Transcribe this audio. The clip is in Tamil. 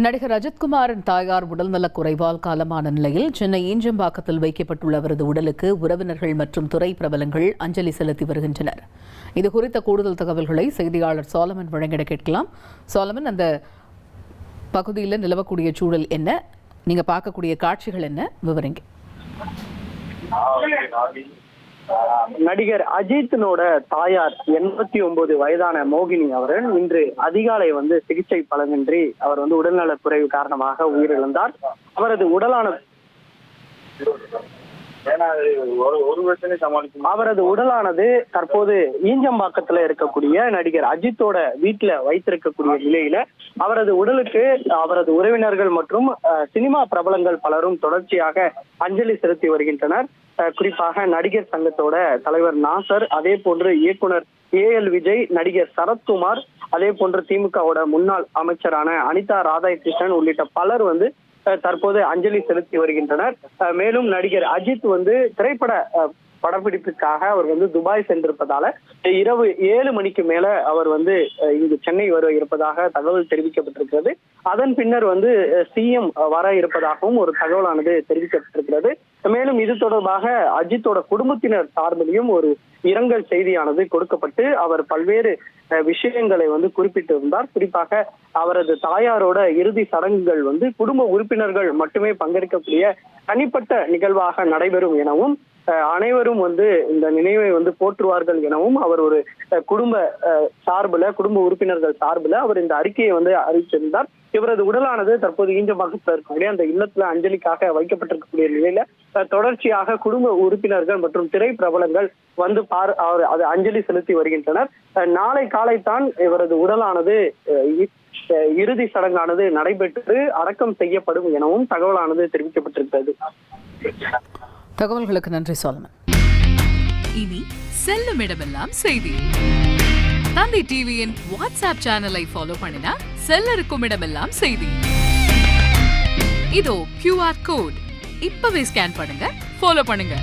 நடிகர் அஜித்குமாரின் தாயார் உடல்நலக் குறைவால் காலமான நிலையில் சென்னை ஈஞ்சம்பாக்கத்தில் வைக்கப்பட்டுள்ள அவரது உடலுக்கு உறவினர்கள் மற்றும் துறை பிரபலங்கள் அஞ்சலி செலுத்தி வருகின்றனர். இதுகுறித்த கூடுதல் தகவல்களை செய்தியாளர் சோலமன் வழங்கிட கேட்கலாம். சோலமன், அந்த பகுதியில் நிலவக்கூடிய சூழல் என்ன, நீங்க பார்க்கக்கூடிய காட்சிகள் என்ன, விவரிங்க. நடிகர் அஜித்தினோட தாயார் 89 வயதான மோகினி அவர்கள் இன்று அதிகாலை சிகிச்சை பலனின்றி அவர் உடல்நலக் குறைவு காரணமாக உயிரிழந்தார். அவரது உடலானது தற்போது ஈஞ்சம்பாக்கத்துல இருக்கக்கூடிய நடிகர் அஜித்தோட வீட்டுல வைத்திருக்கக்கூடிய நிலையில அவரது உடலுக்கு அவரது உறவினர்கள் மற்றும் சினிமா பிரபலங்கள் பலரும் தொடர்ச்சியாக அஞ்சலி செலுத்தி வருகின்றனர். குறிப்பாக நடிகர் சங்கத்தோட தலைவர் நாசர், அதே போன்று இயக்குனர் AL விஜய், நடிகர் சரத்குமார், அதே போன்று திமுகவோட முன்னாள் அமைச்சரான அனிதா ராதாகிருஷ்ணன் உள்ளிட்ட பலர் தற்போது அஞ்சலி செலுத்தி வருகின்றனர். மேலும் நடிகர் அஜித் திரைப்பட படப்பிடிப்புக்காக அவர் துபாய் சென்றிருப்பதால இரவு 7 மணிக்கு மேல அவர் இங்கு சென்னை வர இருப்பதாக தகவல் தெரிவிக்கப்பட்டிருக்கிறது. அதன் பின்னர் CM வர இருப்பதாகவும் ஒரு தகவலானது தெரிவிக்கப்பட்டிருக்கிறது. மேலும் இது தொடர்பாக அஜித்தோட குடும்பத்தினர் சார்பிலையும் ஒரு இரங்கல் செய்தியானது கொடுக்கப்பட்டு அவர் பல்வேறு விஷயங்களை குறிப்பிட்டிருந்தார். குறிப்பாக அவரது தாயாரோட இறுதி சடங்குகள் குடும்ப உறுப்பினர்கள் மட்டுமே பங்கேற்கக்கூடிய தனிப்பட்ட நிகழ்வாக நடைபெறும் எனவும், அனைவரும் இந்த நினைவை போற்றுவார்கள் எனவும் அவர் ஒரு குடும்ப உறுப்பினர்கள் சார்பில் அவர் இந்த அறிக்கையை அறிவிச்சிருந்தார். இவரது உடலானது தற்போது ஈஞ்சம்பாக்கத்தில் இருக்கக்கூடிய அந்த இல்லத்துல அஞ்சலிக்காக வைக்கப்பட்டிருக்கக்கூடிய நிலையில தொடர்ச்சியாக குடும்ப உறுப்பினர்கள் மற்றும் திரை பிரபலங்கள் அவர் அஞ்சலி செலுத்தி வருகின்றனர். நாளை காலைத்தான் இவரது உடலானது இறுதி சடங்கானது நடைபெற்று அடக்கம் செய்யப்படும் எனவும் தகவலானது தெரிவிக்கப்பட்டிருக்கிறது. தகவல்களுக்கு நன்றி சோலமன். இனி செல்லும் இடமெல்லாம் செய்தி. தந்தை டிவியின் வாட்ஸ்அப் சேனலை ஃபாலோ பண்ணினா செல்லருக்கும் இடமெல்லாம் செய்தி. இதோ QR கோட் இப்பவே ஸ்கேன் பண்ணுங்க, ஃபாலோ பண்ணுங்க.